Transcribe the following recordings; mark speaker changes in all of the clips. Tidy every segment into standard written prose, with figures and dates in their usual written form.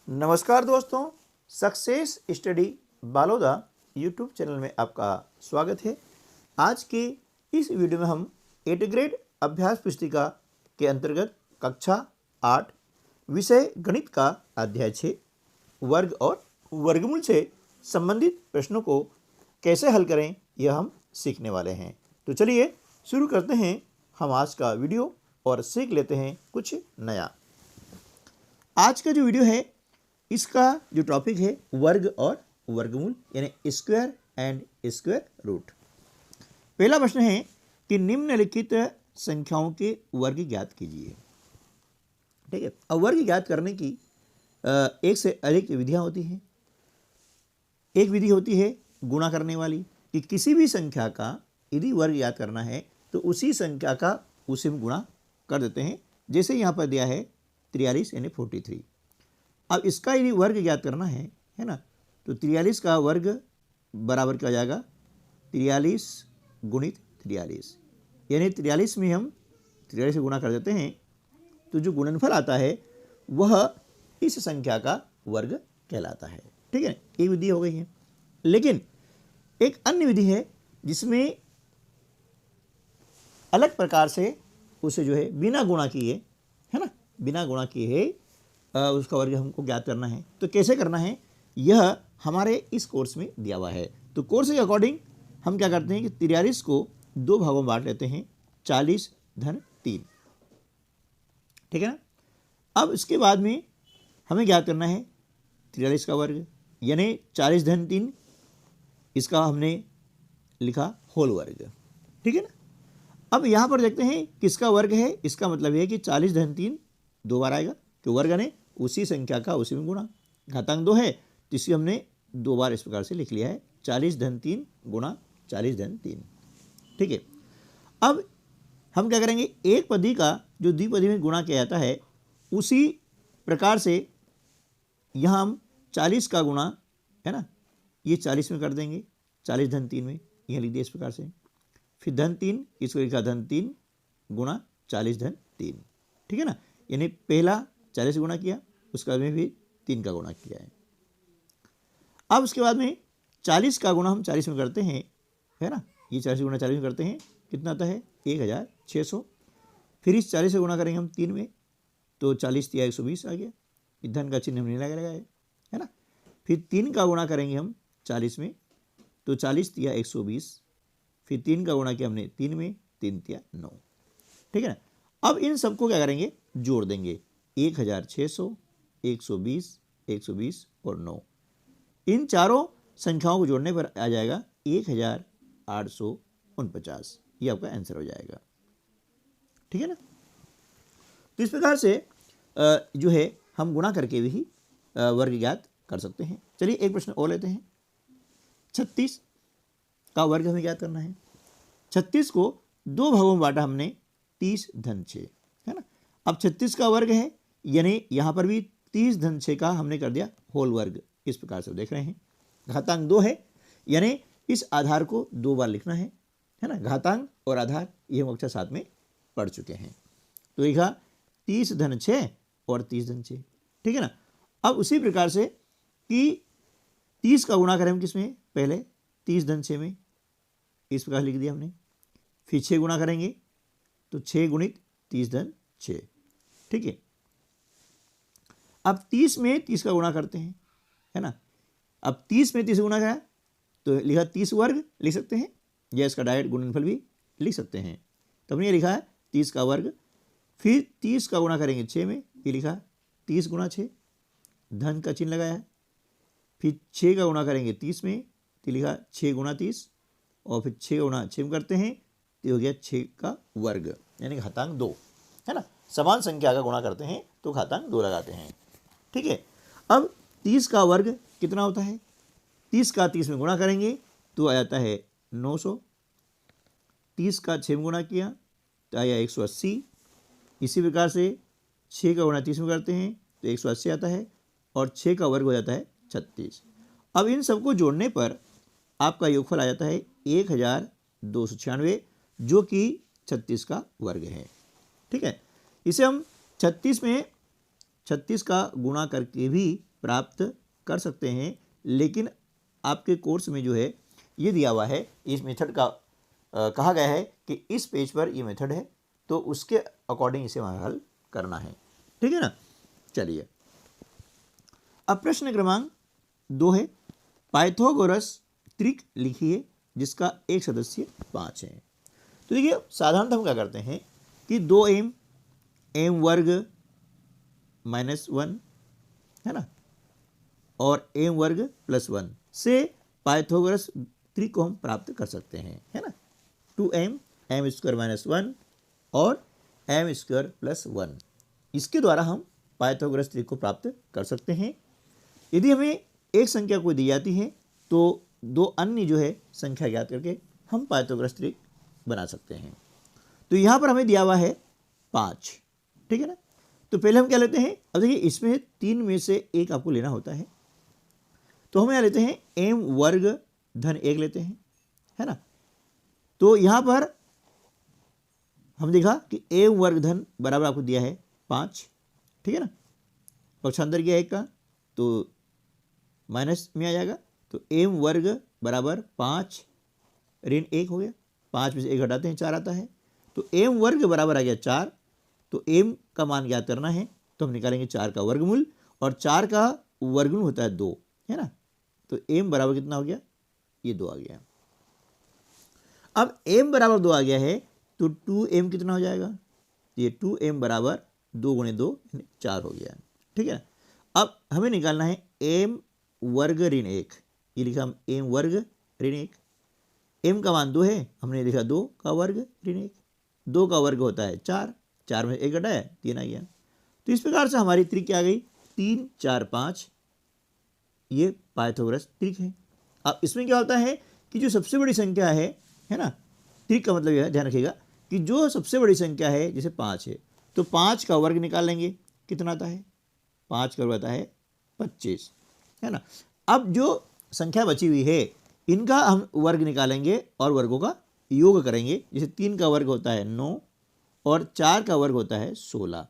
Speaker 1: नमस्कार दोस्तों, success study Baloda YouTube channel में आपका स्वागत है। आज के इस वीडियो में हम 8th ग्रेड अभ्यास पुस्तिका के अंतर्गत कक्षा 8 विषय गणित का अध्याय 6 वर्ग और वर्गमूल से संबंधित प्रश्नों को कैसे हल करें यह हम सीखने वाले हैं। तो चलिए शुरू करते हैं हम आज का वीडियो और सीख लेते हैं कुछ नया। आज का जो वीडियो है इसका जो टॉपिक है वर्ग और वर्गमूल यानी स्क्वायर एंड स्क्वायर रूट। पहला प्रश्न है कि निम्नलिखित संख्याओं के वर्ग ज्ञात कीजिए। ठीक है, अब वर्ग ज्ञात करने की एक से अधिक विधियां होती हैं। एक विधि होती है गुणा करने वाली, कि किसी भी संख्या का यदि वर्ग ज्ञात करना है तो उसी संख्या का उसी में गुणा कर देते हैं। जैसे यहाँ पर दिया है 43 यानी 43। अब इसका यदि वर्ग ज्ञात करना है ना, तो 43 का वर्ग बराबर क्या हो जाएगा 43 गुणित 43, यानी 43 में हम 43 से गुणा कर देते हैं तो जो गुणनफल आता है वह इस संख्या का वर्ग कहलाता है। ठीक है, एक विधि हो गई है। लेकिन एक अन्य विधि है जिसमें अलग प्रकार से उसे जो है बिना गुणा किए, है ना, बिना गुणा किए उसका वर्ग हमको ज्ञात करना है। तो कैसे करना है यह हमारे इस कोर्स में दिया हुआ है। तो कोर्स के अकॉर्डिंग हम क्या करते हैं कि 43 को दो भागों में बांट लेते हैं, 40/3। ठीक है ना। अब इसके बाद में हमें ज्ञात करना है 43 का वर्ग यानी 40/3, इसका हमने लिखा होल वर्ग। ठीक है ना। अब यहाँ पर देखते हैं किसका वर्ग है। इसका मतलब यह है कि 40/3 दो बार आएगा, तो वर्ग ने उसी संख्या का उसी में गुणा। घातांक 2 है तो इसी हमने दो बार इस प्रकार से लिख लिया है, 40/3 गुणा 40/3। ठीक है। अब हम क्या करेंगे, एक पदी का जो द्विपदी में गुणा किया जाता है उसी प्रकार से यहाँ हम 40 का गुणा है ना, ये 40 में कर देंगे, 40/3 में यह लिख दिया इस प्रकार से। फिर (3), इसको लिखा (3) गुणा 40/3। ठीक है ना, यानी पहला 40 से गुणा किया, उसके बाद में भी 3 का गुणा किया है। अब उसके बाद में 40 का गुणा हम 40 में करते हैं, है ना, ये 40 गुणा 40 में करते हैं, कितना आता है 1600। फिर इस 40 से गुणा करेंगे हम 3 में, तो 40 या 120 आ गया, धन का चिन्ह हमने लगाया है ना। फिर 3 का गुणा करेंगे हम 40 में, तो 40 या 120, फिर 3 का गुणा किया हमने 3 में, 3 या 9। ठीक है ना। अब इन सबको क्या करेंगे, जोड़ देंगे, 1600, 120, 120 और 9। इन चारों संख्याओं को जोड़ने पर आ जाएगा 1849। ये आपका आंसर हो जाएगा। ठीक है ना। तो इस प्रकार से जो है हम गुणा करके भी वर्ग ज्ञात कर सकते हैं। चलिए एक प्रश्न और लेते हैं। 36 का वर्ग हमें ज्ञात करना है। 36 को दो भागों में बांटा हमने, 30/6, है ना। अब 36 का वर्ग है यानी यहाँ पर भी 30/6 का हमने कर दिया होल वर्ग। इस प्रकार से देख रहे हैं, घातांक 2 है यानी इस आधार को दो बार लिखना है ना। घातांक और आधार ये हम कक्षा 7 में पढ़ चुके हैं। तो लिखा 30/6 और 30/6। ठीक है ना। अब उसी प्रकार से कि 30 का गुणा करें हम किसमें, पहले 30/6 में, इस प्रकार लिख दिया हमने। फिर 6 गुणा करेंगे तो 6 गुणित 30/6। ठीक है। अब 30 में 30 का गुणा करते हैं, है ना। अब 30 में 30 गुणा करा तो लिखा 30 वर्ग लिख सकते हैं, या इसका डायरेक्ट गुणनफल भी लिख सकते हैं। तो हमने ये लिखा है 30 का वर्ग। फिर 30 का गुणा करेंगे 6 में, ये लिखा 30 गुणा 6, धन का चिन्ह लगाया है। फिर 6 का गुणा करेंगे 30 में, तो लिखा 6 गुणा 30, और फिर 6 गुणा 6 में करते हैं तो हो गया 6 का वर्ग यानी घातांक 2, है ना। समान संख्या का गुणा करते हैं तो घातांक 2 लगाते हैं। ठीक है। अब 30 का वर्ग कितना होता है, 30 का 30 में गुणा करेंगे तो आ जाता है 900। 30 का 6 में गुणा किया तो आया 180। इसी प्रकार से 6 का गुणा 30 में करते हैं तो 180 आता है, और 6 का वर्ग हो जाता है 36। अब इन सबको जोड़ने पर आपका योगफल आ जाता है 1296, जो कि 36 का वर्ग है। ठीक है। इसे हम 36 में 36 का गुणा करके भी प्राप्त कर सकते हैं, लेकिन आपके कोर्स में जो है ये दिया हुआ है, इस मेथड का कहा गया है कि इस पेज पर ये मेथड है, तो उसके अकॉर्डिंग इसे वहाँ हल करना है। ठीक है ना। चलिए अब प्रश्न क्रमांक 2 है, पाइथागोरस त्रिक लिखिए जिसका एक सदस्य 5 है। तो देखिए साधारणतः हम क्या करते हैं कि 2m m वर्ग -1 है ना और m वर्ग +1 से पाइथागोरस त्रिक को हम प्राप्त कर सकते हैं, है ना। 2m m² -1 और m² +1, इसके द्वारा हम पाइथागोरस त्रिक को प्राप्त कर सकते हैं। यदि हमें एक संख्या कोई दी जाती है तो दो अन्य जो है संख्या ज्ञात करके हम पाइथागोरस त्रिक बना सकते हैं। तो यहाँ पर हमें दिया हुआ है 5, ठीक है ना। तो पहले हम क्या लेते हैं, अब देखिए इसमें 3 में से एक आपको लेना होता है, तो हम यहाँ लेते हैं m वर्ग धन 1 लेते हैं, है ना। तो यहाँ पर हम देखा कि m वर्ग धन बराबर आपको दिया है 5, ठीक है ना। पक्षांतर किया 1 का तो माइनस में आ जाएगा, तो m वर्ग बराबर 5 ऋण 1 हो गया, 5 में से 1 घटाते हैं 4 आता है, तो m वर्ग बराबर आ गया 4। तो m का मान ज्ञात करना है तो हम निकालेंगे 4 का वर्गमूल, और 4 का वर्गमूल होता है 2, है ना। तो m बराबर कितना हो गया, ये 2 आ गया। अब m बराबर 2 आ गया है तो 2m कितना हो जाएगा, ये 2m बराबर 2 गुणे 2 4 हो गया, ठीक है। अब हमें निकालना है m वर्ग ऋण 1, ये लिखा हम m वर्ग ऋण 1, m का मान 2 है, हमने लिखा 2 का वर्ग ऋण 1, 2 का वर्ग होता है 4, 4 में 1 घटाया 3 आ गया। तो इस प्रकार से हमारी त्रिक क्या आ गई, 3 4 5, ये पाइथागोरस त्रिक है। अब इसमें क्या होता है कि जो सबसे बड़ी संख्या है ना, त्रिक का मतलब यह है, ध्यान रखिएगा कि जो सबसे बड़ी संख्या है जैसे 5 है तो 5 का वर्ग निकाल लेंगे, कितना आता है, 5 का वर्ग आता है 25, है ना। अब जो संख्या बची हुई है इनका हम वर्ग निकालेंगे और वर्गों का योग करेंगे, जैसे 3 का वर्ग होता है 9 और 4 का वर्ग होता है 16।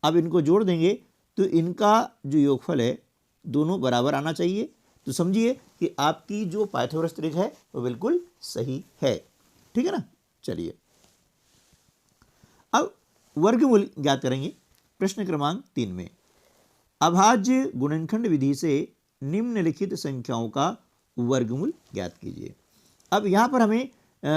Speaker 1: अब इनको जोड़ देंगे तो इनका जो योगफल है दोनों बराबर आना चाहिए। तो समझिए कि आपकी जो पाइथागोरस त्रिक है वो बिल्कुल सही है, ठीक है ना। चलिए अब वर्गमूल ज्ञात करेंगे प्रश्न क्रमांक 3 में। अभाज्य गुणनखंड विधि से निम्नलिखित संख्याओं का वर्गमूल ज्ञात कीजिए। अब यहाँ पर हमें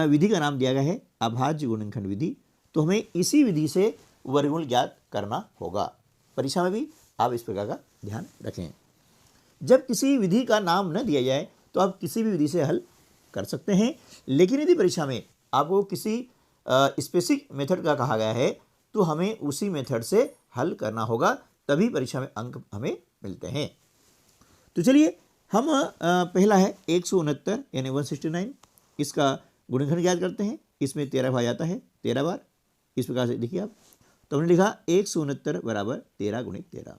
Speaker 1: विधि का नाम दिया गया है अभाज्य गुणनखंड विधि, तो हमें इसी विधि से वर्गमूल ज्ञात करना होगा। परीक्षा में भी आप इस प्रकार का ध्यान रखें। जब किसी विधि का नाम न दिया जाए तो आप किसी भी विधि से हल कर सकते हैं, लेकिन यदि परीक्षा में आपको किसी स्पेसिफिक मेथड का कहा गया है तो हमें उसी मेथड से हल करना होगा, तभी परीक्षा में अंक हमें मिलते हैं। तो चलिए हम पहला है 169 यानी 169, इसका गुणनखंड ज्ञात करते हैं। इसमें 13 भाग जाता है 13 बार, इस प्रकार से देखिए आप। तो हमने लिखा 169 बराबर 13 गुणित 13,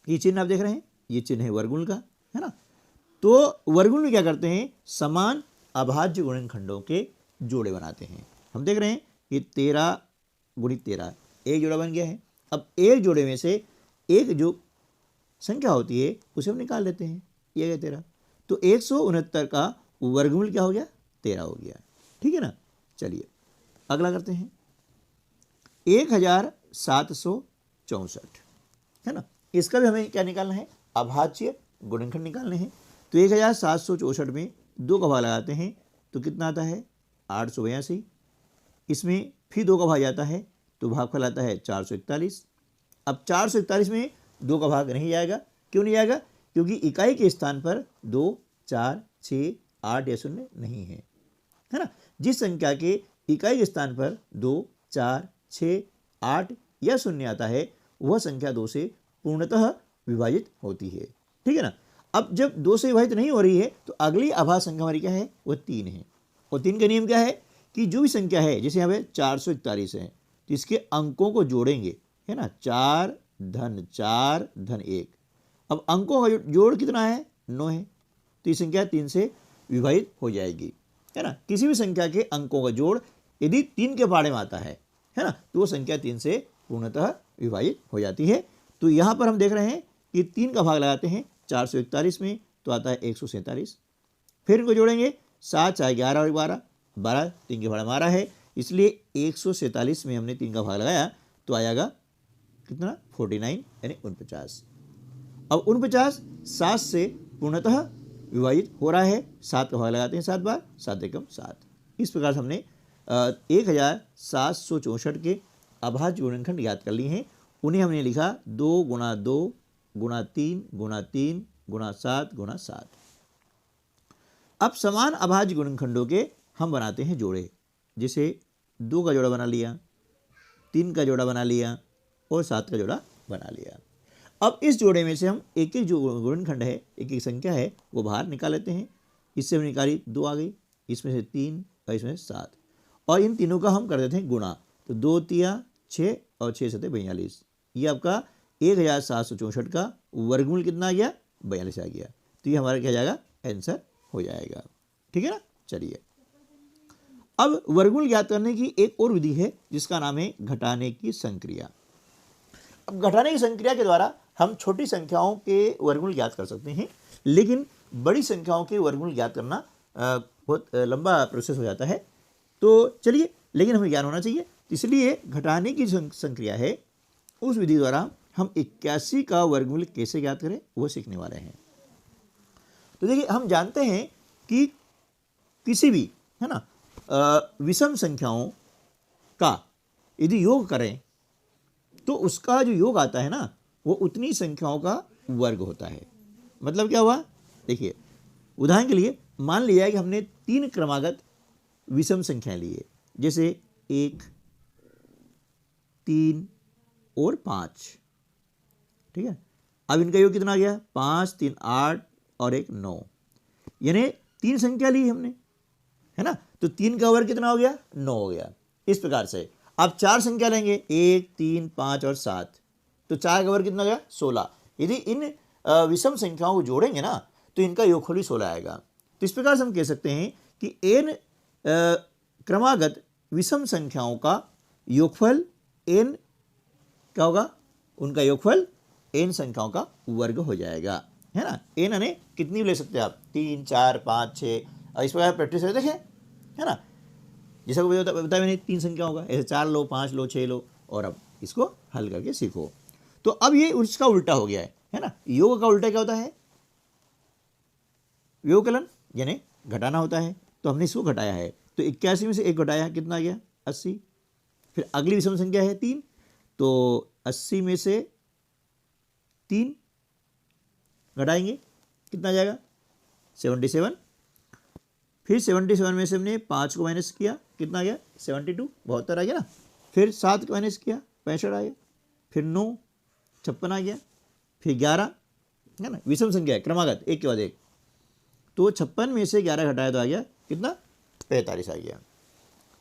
Speaker 1: ये चिन्ह आप देख रहे हैं, ये चिन्ह है वर्गमूल का, है ना। तो वर्गमूल में क्या करते हैं, समान अभाज्य गुणनखंडों के जोड़े बनाते हैं। हम देख रहे हैं कि 13 गुणित 13 एक जोड़ा बन गया है। अब एक जोड़े में से एक जो संख्या होती है उसे हम निकाल लेते हैं, ये गया 13। तो 169 का वर्गमूल क्या हो गया, 13 हो गया, ठीक है ना। चलिए अगला करते हैं 1764, है ना। इसका भी हमें क्या निकालना है, अभाज्य गुणनखंड निकालने हैं। तो 1764 में 2 का भाग लगाते हैं तो कितना आता है 882, इसमें फिर 2 का भाग जाता है तो भागफल आता है 441। अब 441 में 2 का भाग नहीं जाएगा, क्यों नहीं जाएगा, क्योंकि इकाई के स्थान पर 2 4 6 8 या 0 नहीं है, है ना। जिस संख्या के इकाई के स्थान पर 2 4 6 8 या 0 आता है वह संख्या 2 से पूर्णतः विभाजित होती है, ठीक है ना। अब जब 2 से विभाजित नहीं हो रही है तो अगली अभाज्य संख्या हमारी क्या है, वह 3 है। और 3 का नियम क्या है कि जो भी संख्या है, जैसे यहाँ पे 441 है तो इसके अंकों को जोड़ेंगे, है ना, 4 धन 4 धन 1। अब अंकों का जोड़ कितना है, 9 है, तो ये संख्या 3 से विभाजित हो जाएगी, है ना। किसी भी संख्या के अंकों का जोड़ यदि 3 के पाड़े में आता है ना, तो वो संख्या 3 से पूर्णतः विभाजित हो जाती है। तो यहाँ पर हम देख रहे हैं कि 3 का भाग लगाते हैं 441 में तो आता है 147। फिर इनको जोड़ेंगे 7 4 11 और 12 12, 3 के भाड़ा मारा है, इसलिए 147 में हमने 3 का भाग लगाया तो आएगा कितना 49 यानी 49। अब 49 7 से पूर्णतः विभाजित हो रहा है, 7 का भाग लगाते हैं 7 बार, 7 एकम 7। इस प्रकार से हमने 1764 के अभाज्य गुणनखंड याद कर लिए हैं। उन्हें हमने लिखा 2 गुणा 2 गुणा 3 गुणा 3 गुणा 7 गुणा 7। अब समान अभाज्य गुणनखंडों के हम बनाते हैं जोड़े, जैसे 2 का जोड़ा बना लिया, 3 का जोड़ा बना लिया और 7 का जोड़ा बना लिया। अब इस जोड़े में से हम एक एक जो गुणनखंड है, एक एक संख्या है, वो बाहर निकाल लेते हैं। इससे हम निकाली 2 आ गई, इसमें से 3 और इसमें से 7, और इन तीनों का हम कर देते हैं गुणा, तो 2 तिया 6 और 6 सते 42। ये आपका 1764 का वर्गमूल कितना आ गया 42 आ गया। तो ये हमारा क्या जाएगा आंसर हो जाएगा। ठीक है ना। चलिए अब वर्गमूल ज्ञात करने की एक और विधि है जिसका नाम है घटाने की संक्रिया। अब घटाने की संक्रिया के द्वारा हम छोटी संख्याओं के वर्गमूल ज्ञात कर सकते हैं, लेकिन बड़ी संख्याओं के वर्गमूल ज्ञात करना बहुत लंबा प्रोसेस हो जाता है। तो चलिए, लेकिन हमें ज्ञान होना चाहिए, इसलिए घटाने की संक्रिया है उस विधि द्वारा हम 81 का वर्गमूल कैसे ज्ञात करें वो सीखने वाले हैं। तो देखिए, हम जानते हैं कि किसी भी है ना विषम संख्याओं का यदि योग करें तो उसका जो योग आता है ना वो उतनी संख्याओं का वर्ग होता है। मतलब क्या हुआ, देखिए उदाहरण के लिए मान लिया कि हमने 3 क्रमागत विषम संख्याएं ली है, जैसे 1 3 और 5। ठीक है, अब इनका योग कितना आ गया 5 3 8 और 1 9, यानी 3 संख्या ली हमने, है ना। तो 3 का वर्ग कितना हो गया 9 हो गया। इस प्रकार से आप 4 संख्या लेंगे 1 3 5 और 7, तो 4 का वर्ग कितना हो गया 16। यदि इन विषम संख्याओं को जोड़ेंगे ना तो इनका योगफल भी 16 आएगा। तो इस प्रकार से हम कह सकते हैं कि n क्रमागत विषम संख्याओं का योगफल n क्या होगा, उनका योगफल n संख्याओं का वर्ग हो जाएगा, है ना। n यानी कितनी भी ले सकते हैं आप, 3 4 5 6, इस प्रकार प्रैक्टिस करके देखें, है ना। जैसा को बताया मैंने 3 संख्या होगा, ऐसे 4 लो 5 लो 6 लो और अब इसको हल करके सीखो। तो अब ये उसका उल्टा हो गया है ना। योग का उल्टा क्या होता है, व्योकलन यानी घटाना होता है। तो हमने इसको घटाया है, तो 81 में से 1 घटाया कितना आ गया 80। फिर अगली विषम संख्या है 3, तो 80 में से 3 घटाएंगे कितना आ जाएगा 77। फिर 77 में से हमने 5 को माइनस किया कितना आ गया 72, 72 आ गया ना। फिर 7 को माइनस किया 65 आ गया। फिर 9 56 आ गया। फिर 11 है ना, विषम संख्या है क्रमागत एक के बाद एक, तो 56 में से 11 घटाया तो आ गया कितना 45 आ गया।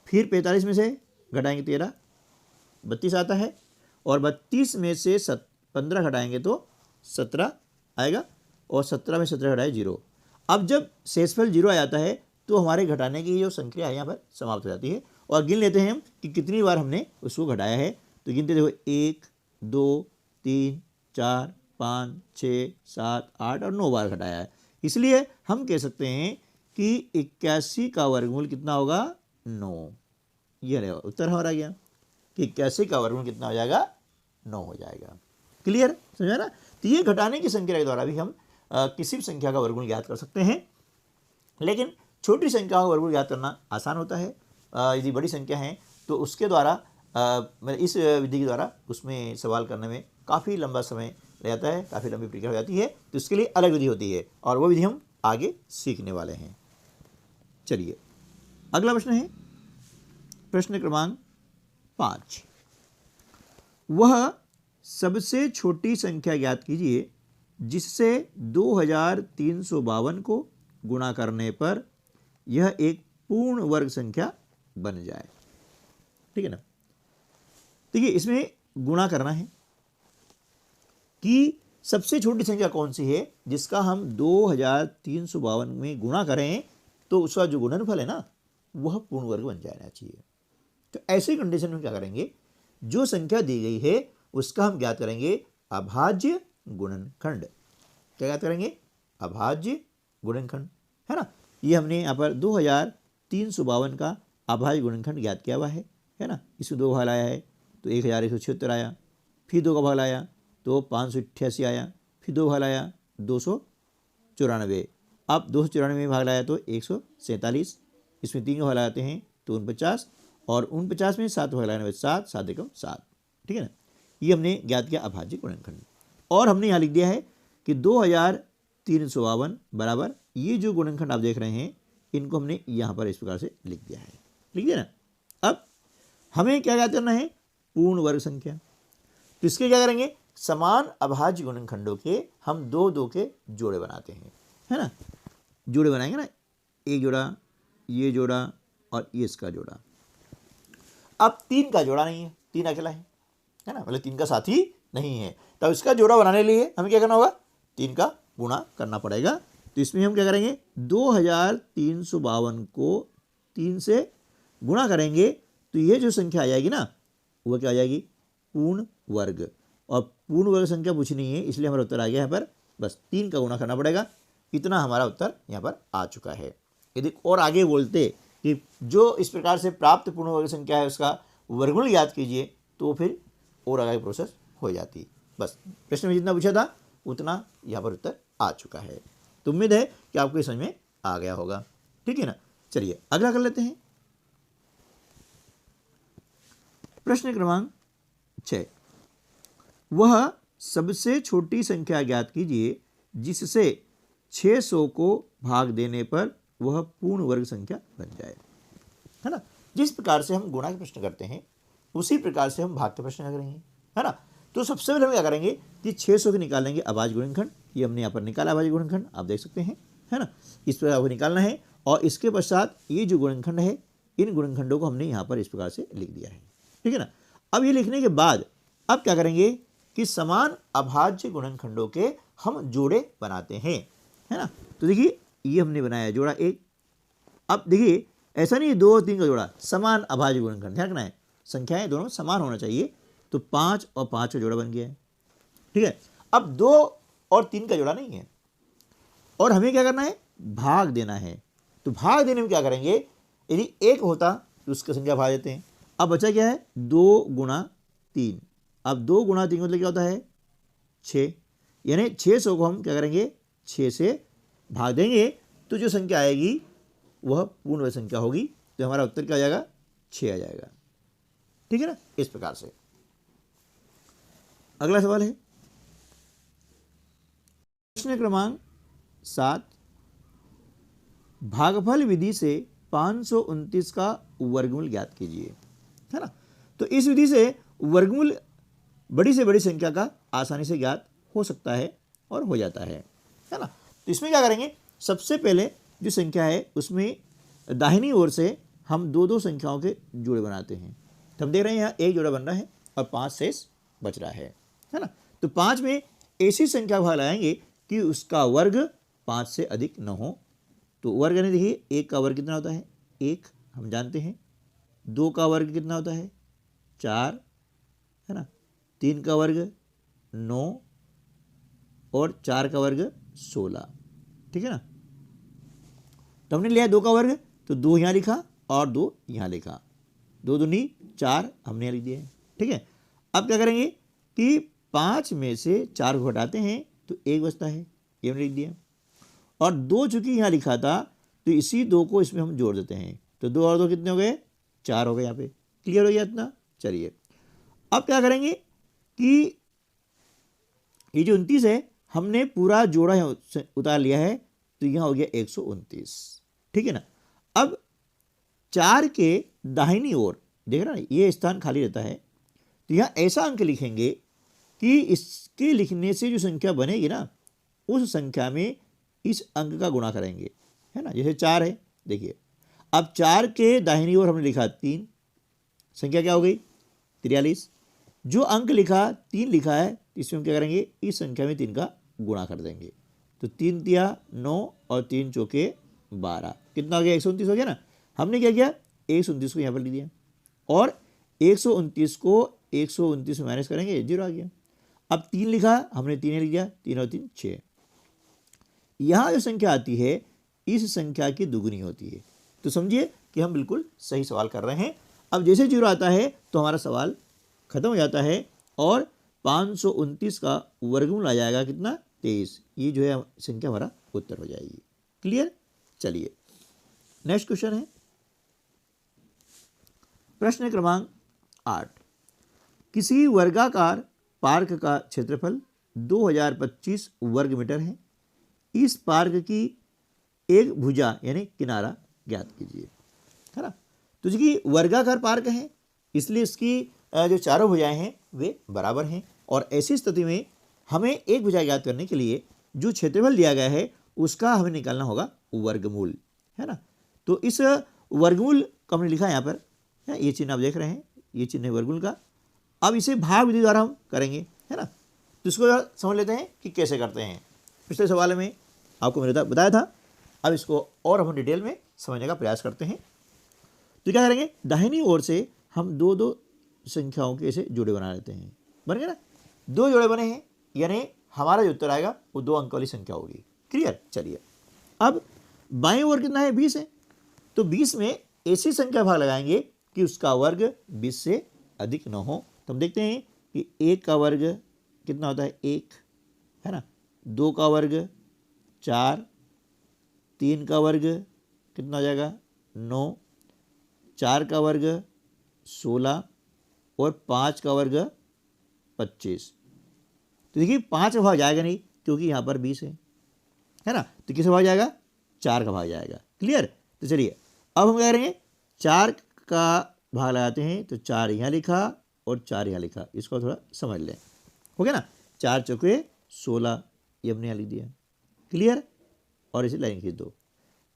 Speaker 1: फिर 45 में से घटाएंगे 13 32 आता है, और 32 में से 15 घटाएंगे तो 17 आएगा, और 17 में 17 घटाए 0। अब जब शेषफल 0 आ जाता है तो हमारे घटाने की जो संख्या है यहाँ पर समाप्त हो जाती है। और गिन लेते हैं हम कि कितनी बार हमने उसको घटाया है। तो गिनते देखो 1 2 3 4 5 6 7 8 और 9 बार घटाया है। इसलिए हम कह सकते हैं कि 81 का वर्गमूल कितना होगा 9। ये रहेगा उत्तर हमारा गया कि 81 का वर्गमूल कितना हो जाएगा 9 हो जाएगा। क्लियर, समझा ना। तो ये घटाने की संख्या के द्वारा भी हम किसी भी संख्या का वर्गमूल ज्ञात कर सकते हैं, लेकिन छोटी संख्या का वर्गमूल ज्ञात करना आसान होता है। यदि बड़ी संख्या है तो उसके द्वारा इस विधि के द्वारा उसमें सवाल करने में काफ़ी लंबा समय लग जाता है, काफ़ी लंबी प्रक्रिया हो जाती है। तो इसके लिए अलग विधि होती है और वो विधि हम आगे सीखने वाले हैं। चलिए अगला प्रश्न है प्रश्न क्रमांक 5। वह सबसे छोटी संख्या ज्ञात कीजिए जिससे 2352 को गुणा करने पर यह एक पूर्ण वर्ग संख्या बन जाए। ठीक है ना। देखिए इसमें गुणा करना है कि सबसे छोटी संख्या कौन सी है जिसका हम 2352 में गुणा करें तो उसका जो गुणनफल है ना वह पूर्ण वर्ग बन जाना चाहिए। तो ऐसी कंडीशन में क्या करेंगे, जो संख्या दी गई है उसका हम ज्ञात करेंगे अभाज्य गुणनखंड। क्या याद करेंगे? अभाज्य गुणनखंड, है ना। ये हमने यहाँ पर 2352 का अभाज्य गुणनखंड ज्ञात किया हुआ है ना। इसमें 2 भाग आया है तो 1176 आया, फिर 2 का भाग आया तो 588 आया, फिर 2 भाग आया 294, अब 294 में भाग लाया तो 147, इसमें 3 का भाग लगाते हैं तो 49, और 49 में 7 भाग लगाने 7, 7 एकम 7, ठीक है ना। ये हमने ज्ञात किया अभाज्य गुणनखंड। और हमने यहाँ लिख दिया है कि 2352 बराबर ये जो गुणनखंड आप देख रहे हैं इनको हमने यहाँ पर इस प्रकार से लिख दिया है, लिख दिया ना। अब हमें क्या ज्ञात करना है? पूर्ण वर्ग संख्या। तो इसके क्या करेंगे? समान अभाज्य गुणनखंडों के हम 2 के जोड़े बनाते हैं, है ना। जोड़े बनाएंगे ना, एक जोड़ा, ये जोड़ा और ये इसका जोड़ा। अब 3 का जोड़ा नहीं है, 3 अकेला है ना, मतलब 3 का साथी नहीं है। तब इसका जोड़ा बनाने के लिए हमें क्या करना होगा? 3 का गुणा करना पड़ेगा। तो इसमें हम क्या करेंगे? 2352 को 3 से गुणा करेंगे तो ये जो संख्या आ जाएगी ना वो क्या आ जाएगी? पूर्ण वर्ग। और पूर्ण वर्ग संख्या पूछनी है इसलिए हमारा उत्तर आ गया यहाँ पर, बस 3 का गुणा करना पड़ेगा। इतना हमारा उत्तर यहाँ पर आ चुका है। यदि और आगे बोलते कि जो इस प्रकार से प्राप्त पूर्ण वर्ग संख्या है उसका वर्गमूल याद कीजिए तो फिर और आगे प्रोसेस हो जाती। बस प्रश्न में जितना पूछा था उतना यहाँ पर उत्तर आ चुका है। तो उम्मीद है कि आपको ये समझ में आ गया होगा, ठीक है ना। चलिए अगला कर लेते हैं। प्रश्न क्रमांक 6, वह सबसे छोटी संख्या ज्ञात कीजिए जिससे 600 को भाग देने पर वह पूर्ण वर्ग संख्या बन जाए, है ना। जिस प्रकार से हम गुणा के प्रश्न करते हैं उसी प्रकार से हम भाग के प्रश्न करेंगे, है ना। तो सबसे पहले हम क्या करेंगे कि 600 के निकालेंगे अभाज्य गुणनखंड। ये हमने यहाँ पर निकाला अभाज्य गुणनखंड, आप देख सकते हैं, है ना। इस प्रकार आपको निकालना है और इसके पश्चात ये जो गुणनखंड है इन गुणनखंडों को हमने यहाँ पर इस प्रकार से लिख दिया है, ठीक है ना। अब ये लिखने के बाद अब क्या करेंगे कि समान अभाज्य गुणनखंडों के हम जोड़े बनाते हैं, है ना। तो देखिए ये हमने बनाया जोड़ा 1। अब देखिए ऐसा नहीं 2 और 3 का जोड़ा, समान अभाज्य गुणनखंड, ध्यान रखना है संख्याएं दोनों समान होना चाहिए। तो 5 और 5 का जोड़ा बन गया है, ठीक है। अब 2 और 3 का जोड़ा नहीं है और हमें क्या करना है? भाग देना है। तो भाग देने में क्या करेंगे? यदि 1 होता तो उसकी संख्या भाग देते हैं। अब बचा क्या है? 2 गुणा 3। अब 2 गुणा 3 मतलब क्या होता है? 6, यानी 600 को हम क्या करेंगे? 6 से भाग देंगे तो जो संख्या आएगी वह पूर्ण वर्ग संख्या होगी। तो हमारा उत्तर क्या आ जाएगा? 6 आ जाएगा, ठीक है ना। इस प्रकार से अगला सवाल है प्रश्न क्रमांक 7, भागफल विधि से 529 का वर्गमूल ज्ञात कीजिए, है ना। तो इस विधि से वर्गमूल बड़ी से बड़ी संख्या का आसानी से ज्ञात हो सकता है और हो जाता है ना। तो इसमें क्या करेंगे? सबसे पहले जो संख्या है उसमें दाहिनी ओर से हम 2 संख्याओं के जोड़े बनाते हैं। तो हम देख रहे हैं यहाँ एक जोड़ा बन रहा है और 5 शेष बच रहा है ना। तो 5 में ऐसी संख्या भाग लाएंगे कि उसका वर्ग 5 से अधिक न हो। तो वर्ग यानी देखिए 1 का वर्ग कितना होता है? 1 हम जानते हैं। 2 का वर्ग कितना होता है? 4, है ना। 3 का वर्ग 9 और 4 का वर्ग 16, ठीक है ना। तो हमने लिया 2 का वर्ग तो 2 यहाँ लिखा और 2 यहाँ लिखा, 2 दूनी 4 हमने यहाँ लिख दिया है, ठीक है। अब क्या करेंगे कि 5 में से 4 को घटाते हैं तो 1 बचता है, ये हमने लिख दिया। और 2 चूंकि यहाँ लिखा था तो इसी 2 को इसमें हम जोड़ देते हैं। तो 2 और 2 कितने हो गए? 4 हो गए। यहाँ पे क्लियर हो गया इतना। चलिए अब क्या करेंगे कि ये जो 29 है हमने पूरा जोड़ा यहाँ उतार लिया है तो यहाँ हो गया 129, ठीक है ना। अब 4 के दाहिनी ओर देख रहा ना ये स्थान खाली रहता है तो यहाँ ऐसा अंक लिखेंगे कि इसके लिखने से जो संख्या बनेगी ना उस संख्या में इस अंक का गुणा करेंगे, है ना। जैसे 4 है, देखिए अब 4 के दाहिनी ओर हमने लिखा 3, संख्या क्या हो गई? 43। जो अंक लिखा 3 लिखा है इसमें हम क्या करेंगे? इस संख्या में 3 का गुणा कर देंगे। तो 3 तिया 9 और 3 चौके 12, कितना हो गया? 129 हो गया ना। हमने क्या किया? 129 को यहाँ पर लिख दिया और 129 को 129 में माइनस करेंगे 0 आ गया। अब 3 लिखा, हमने 3 लिख दिया, 3 और 3 6। यहाँ जो संख्या आती है इस संख्या की दुगुनी होती है। तो समझिए कि हम बिल्कुल सही सवाल कर रहे हैं। अब जैसे 0 आता है तो हमारा सवाल खत्म हो जाता है और 529 का वर्गमूल आ जाएगा कितना, 23। ये जो है संख्या हमारा उत्तर हो जाएगी। क्लियर। चलिए नेक्स्ट क्वेश्चन है प्रश्न क्रमांक 8। किसी वर्गाकार पार्क का क्षेत्रफल 2025 वर्ग मीटर है। इस पार्क की एक भुजा यानी किनारा ज्ञात कीजिए, है ना। तो जी वर्गाकार पार्क है इसलिए इसकी जो चारों भुजाएं हैं वे बराबर हैं और ऐसी स्थिति में हमें एक भुजा ज्ञात करने के लिए जो क्षेत्रफल दिया गया है उसका हमें निकालना होगा वर्गमूल, है ना। तो इस वर्गमूल को हमने लिखा यहाँ पर, ये चिन्ह आप देख रहे हैं, ये चिन्ह है वर्गमूल का। अब इसे भाग विधि द्वारा हम करेंगे, है ना। तो इसको समझ लेते हैं कि कैसे करते हैं। पिछले सवाल में आपको मैंने बताया था, अब इसको और हम डिटेल में समझने का प्रयास करते हैं। तो क्या करेंगे, दाहिनी ओर से हम दो दो संख्याओं के ऐसे जोड़े बना लेते हैं। बन गए ना, 2 जोड़े बने हैं, यानी हमारा जो उत्तर आएगा वो 2 अंक वाली संख्या होगी। क्लियर। चलिए अब बाएं ओर कितना है, 20 है। तो 20 में ऐसी संख्या भाग लगाएंगे कि उसका वर्ग 20 से अधिक न हो। तो हम देखते हैं कि 1 का वर्ग कितना होता है, 1, है ना। 2 का वर्ग 4, 3 का वर्ग कितना हो जाएगा 9, 4 का वर्ग 16 और 5 का वर्ग 25। तो देखिए 5 का भाग जाएगा नहीं क्योंकि यहाँ पर 20 है ना। तो किसका भाग जाएगा, 4 का भाग जाएगा। क्लियर। तो चलिए अब हम क्या करेंगे, 4 का भाग लगाते हैं। तो 4 यहाँ लिखा और 4 यहाँ लिखा, इसको थोड़ा समझ लें। हो गया ना, 4 चौके 16, ये हमने यहाँ लिख दिया। क्लियर। और इसे लाइन खींच दो।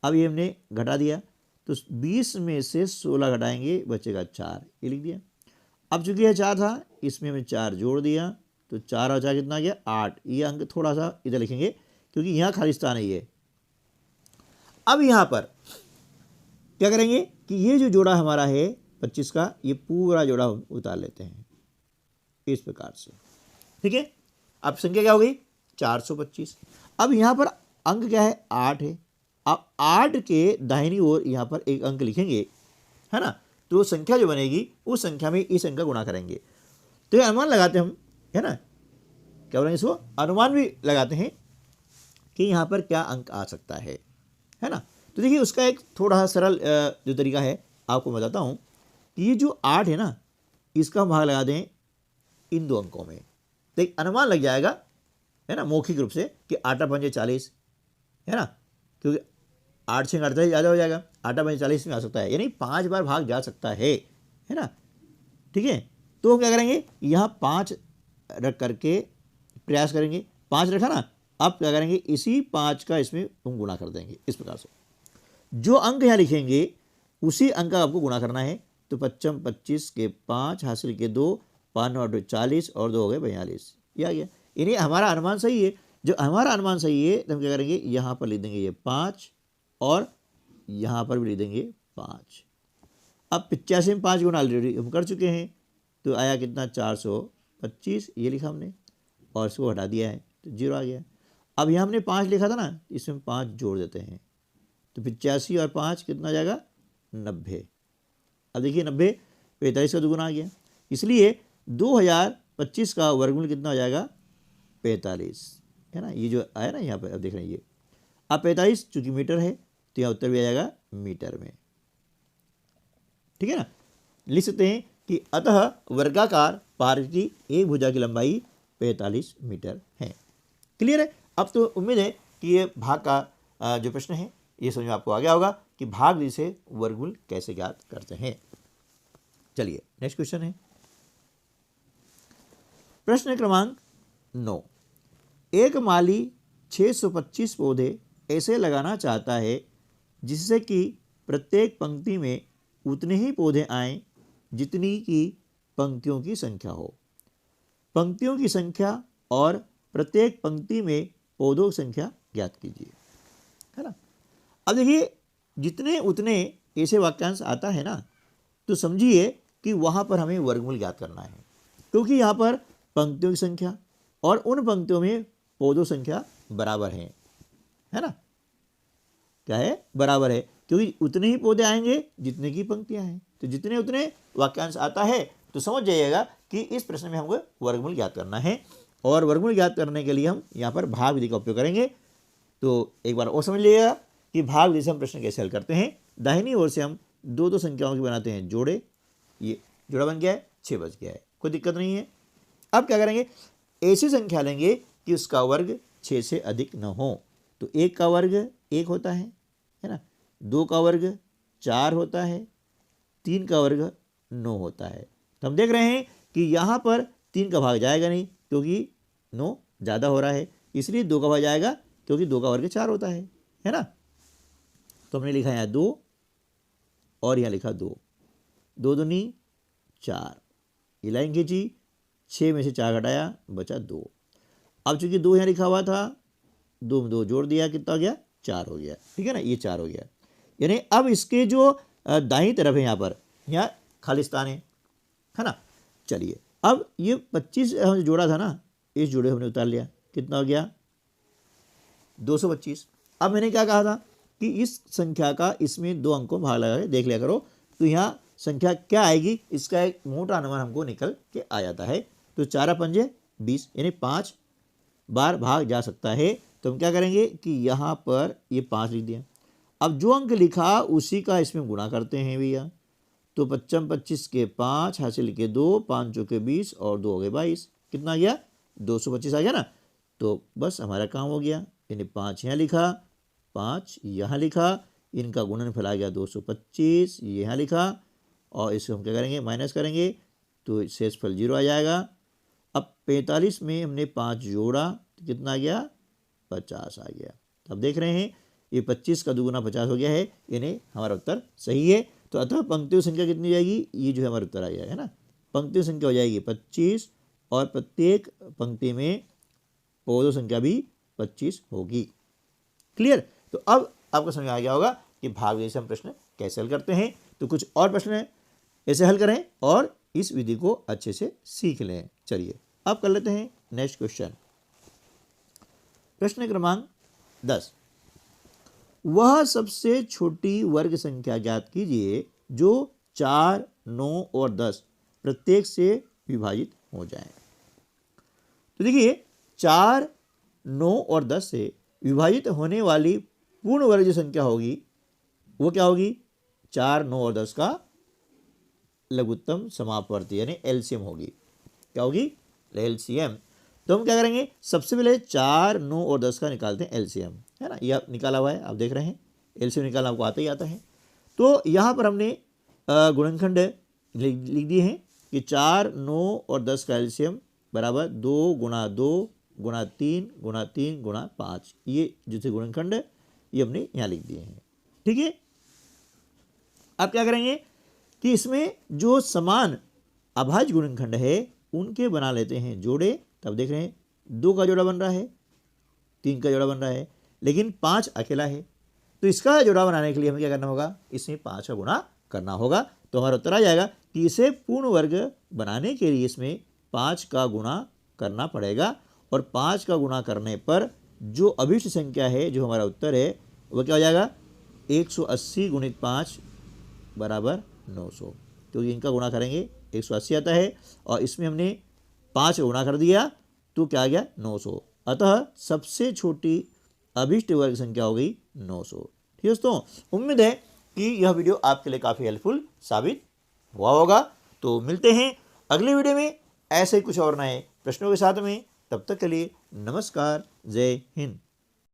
Speaker 1: अब ये हमने घटा दिया, तो 20 में से 16 घटाएंगे बचेगा 4, ये लिख दिया। अब चूंकि यह 4 था इसमें हमने 4 जोड़ दिया, तो 4 और 4 कितना आ गया 8। ये अंक थोड़ा सा इधर लिखेंगे क्योंकि यहाँ खाली स्थान है ये। अब यहाँ पर क्या करेंगे कि ये जो जोड़ा हमारा है 25 का, ये पूरा जोड़ा हम उतार लेते हैं इस प्रकार से। ठीक है। अब संख्या क्या हो गई 425। अब यहाँ पर अंक क्या है 8 है। अब 8 के दाहिनी ओर यहाँ पर एक अंक लिखेंगे, है ना। तो संख्या जो बनेगी उस संख्या में इस अंक का गुणा करेंगे। तो ये अनुमान लगाते हम, है ना, क्या बोलेंगे इसको, अनुमान भी लगाते हैं कि यहाँ पर क्या अंक आ सकता है ना। तो देखिए उसका एक थोड़ा सा सरल जो तरीका है आपको बताता हूँ कि ये जो 8 है ना, इसका भाग लगा दें इन 2 अंकों में, तो एक अनुमान लग जाएगा, है ना, मौखिक रूप से कि 8 पंजे 40, है ना, क्योंकि 8 6 48 ज़्यादा हो जाएगा, 8 पंजे 40 में आ सकता है, यानी 5 बार भाग जा सकता है ना। ठीक है। तो हम क्या करेंगे, यहाँ 5 रख करके प्रयास करेंगे, 5 रखा ना। अब क्या करेंगे, इसी 5 का इसमें हम गुणा कर देंगे इस प्रकार से। जो अंक यहाँ लिखेंगे उसी अंक का आपको गुणा करना है। तो 25 25 के 5 हासिल के 2, 5 9 40 और 2 हो गए 42, ये आ गया। यानी हमारा अनुमान सही है। जो हमारा अनुमान सही है तो हम क्या करेंगे, यहाँ पर लिख देंगे ये 5 और यहाँ पर भी लिख देंगे 5। अब 85 में 5 गुना ऑलरेडी हम कर चुके हैं, तो आया कितना 425, ये लिखा हमने और इसको हटा दिया है तो 0 आ गया। अब यहाँ हमने 5 लिखा था ना, इसमें 5 जोड़ देते हैं, तो 85 और 5 कितना जाएगा 90। अब देखिए 90 45 का दुगुना आ गया, इसलिए 2025 का वर्गमूल कितना हो जाएगा 45, है ना। ये जो आया ना यहाँ पर, अब देख रहे हैं ये, अब 45 चूँकि मीटर है तो यहाँ उत्तर भी आ जाएगा मीटर में। ठीक है ना। लिख सकते हैं कि अतः वर्गाकार पार्क की एक भुजा की लंबाई 45 मीटर है। क्लियर है। अब तो उम्मीद है कि ये भाग का जो प्रश्न है ये समझ में आपको आ गया होगा कि भाग विधि से वर्गमूल कैसे ज्ञात करते हैं। चलिए नेक्स्ट क्वेश्चन है प्रश्न क्रमांक 9। एक माली 625 पौधे ऐसे लगाना चाहता है जिससे कि प्रत्येक पंक्ति में उतने ही पौधे आएं जितनी की पंक्तियों की संख्या हो। पंक्तियों की संख्या और प्रत्येक पंक्ति में पौधों की संख्या ज्ञात कीजिए, है ना। अब देखिए जितने उतने ऐसे वाक्यांश आता है ना, तो समझिए कि वहाँ पर हमें वर्गमूल ज्ञात करना है, क्योंकि यहाँ पर पंक्तियों की संख्या और उन पंक्तियों में पौधों संख्या बराबर है ना, क्या है, बराबर है, क्योंकि उतने ही पौधे आएंगे जितने की पंक्तियां हैं। तो जितने उतने वाक्यांश आता है। तो समझ जाइएगा कि इस प्रश्न में हमको वर्गमूल ज्ञात करना है, और वर्गमूल ज्ञात करने के लिए हम यहाँ पर भाग विधि का उपयोग करेंगे। तो एक बार और समझ लीजिएगा कि भाग विधि से हम प्रश्न कैसे हल करते हैं। दाहिनी ओर से हम दो दो संख्याओं की बनाते हैं जोड़े, ये जोड़ा बन गया है, 6 बच गया है, कोई दिक्कत नहीं है। अब क्या करेंगे, ऐसी संख्या लेंगे कि उसका वर्ग 6 से अधिक न हो। तो 1 का वर्ग 1 होता है ना, 2 का वर्ग 4 होता है, 3 का वर्ग 9 होता है। तो हम देख रहे हैं कि यहाँ पर 3 का भाग जाएगा नहीं, क्योंकि 9 ज़्यादा हो रहा है, इसलिए 2 का भाग जाएगा, क्योंकि 2 का वर्ग 4 होता है ना। तो हमने लिखा यहाँ 2 और यहाँ लिखा 2, 2 दूनी 4, ये लाइन खींची, 6 में से 4 घटाया, बचा 2। अब चूंकि 2 यहाँ लिखा हुआ था, 2 में 2 जोड़ दिया, कितना हो गया, 4 हो गया, ठीक है ना, ये 4 हो गया। यानी अब इसके जो दाईं तरफ है, यहाँ खालिस्तान है ना। चलिए, अब ये 25 हमने जोड़ा था ना, इस जोड़े हमने उतार लिया, कितना हो गया, 225। अब मैंने क्या कहा था कि इस संख्या का इसमें 2 अंकों भाग लगा के देख लिया करो, तो यहाँ संख्या क्या आएगी, इसका एक मोटा नंबर हमको निकल के आ जाता है। तो 4 पंजे 20, यानी 5 बार भाग जा सकता है। तो हम क्या करेंगे कि यहाँ पर ये 5 लिख दिया। अब जो अंक लिखा उसी का इसमें गुणा करते हैं भैया। तो 55 25 के 5 हासिल के 2, 5 चौके 20 और 2 हो गए 22, कितना आ गया, 225 आ गया ना। तो बस हमारा काम हो गया, यानी 5 यहाँ लिखा, 5 यहाँ लिखा, इनका गुणनफल आ गया 225, यहाँ लिखा, और इसको हम क्या करेंगे, माइनस करेंगे, तो शेषफल 0 आ जाएगा। अब 45 में हमने 5 जोड़ा, तो कितना आ गया, 50 आ गया। अब देख रहे हैं ये 25 का दुगुना 50 हो गया है, यानी हमारा उत्तर सही है। तो अतः पंक्तियों संख्या कितनी जाएगी, ये जो है हमारा उत्तर आ जाएगा, है ना। पंक्तियों संख्या हो जाएगी 25, और प्रत्येक पंक्ति में पौधों संख्या भी 25 होगी। क्लियर। तो अब आपको समझ आ गया होगा कि भाग विधि से हम प्रश्न कैसे हल करते हैं। तो कुछ और प्रश्न ऐसे हल करें और इस विधि को अच्छे से सीख लें। चलिए अब कर लेते हैं नेक्स्ट क्वेश्चन। प्रश्न क्रमांक 10, वह सबसे छोटी वर्ग संख्या ज्ञात कीजिए जो 4, 9 और 10 प्रत्येक से विभाजित हो जाए। तो देखिए 4, 9 और 10 से विभाजित होने वाली पूर्ण वर्ग जो संख्या होगी वो क्या होगी, 4, 9 और 10 का लघुत्तम समापवर्ती यानी एलसीएम होगी। क्या होगी, एलसीएम। तो हम क्या करेंगे, सबसे पहले 4, 9 और 10 का निकालते हैं एलसीएम, है ना। यह निकाला हुआ है, आप देख रहे हैं, एलसीएम निकालना आपको आता ही आता है। तो यहाँ पर हमने गुणनखंड लिख दिए हैं कि 4, 9 और 10 का एलसीएम बराबर 2 गुणा 2 गुणा 3 गुणा 3 गुणा 5। ये जो थे गुणनखंड ये हमने यहाँ लिख दिए हैं, ठीक है। अब क्या करेंगे कि इसमें जो समान अभाज्य गुणनखंड है उनके बना लेते हैं जोड़े। तब देख रहे हैं 2 का जोड़ा बन रहा है, 3 का जोड़ा बन रहा है, लेकिन 5 अकेला है। तो इसका जोड़ा बनाने के लिए हमें क्या करना होगा, इसमें 5 का गुणा करना होगा। तो हमारा उत्तर आ जाएगा कि इसे पूर्ण वर्ग बनाने के लिए इसमें 5 का गुणा करना पड़ेगा, और 5 का गुणा करने पर जो अभिष्ट संख्या है, जो हमारा उत्तर है, वह क्या हो जाएगा, 180 गुणित 5 बराबर 900। क्योंकि इनका गुणा करेंगे 180 आता है, और इसमें हमने 5 गुणा कर दिया तो क्या आ गया, 900। अतः सबसे छोटी अभिष्ट वर्ग संख्या हो गई 900। ठीक दोस्तों, उम्मीद है कि यह वीडियो आपके लिए काफ़ी हेल्पफुल साबित हुआ होगा। तो मिलते हैं अगले वीडियो में ऐसे कुछ और नए प्रश्नों के साथ में। तब तक के लिए नमस्कार, जय हिंद।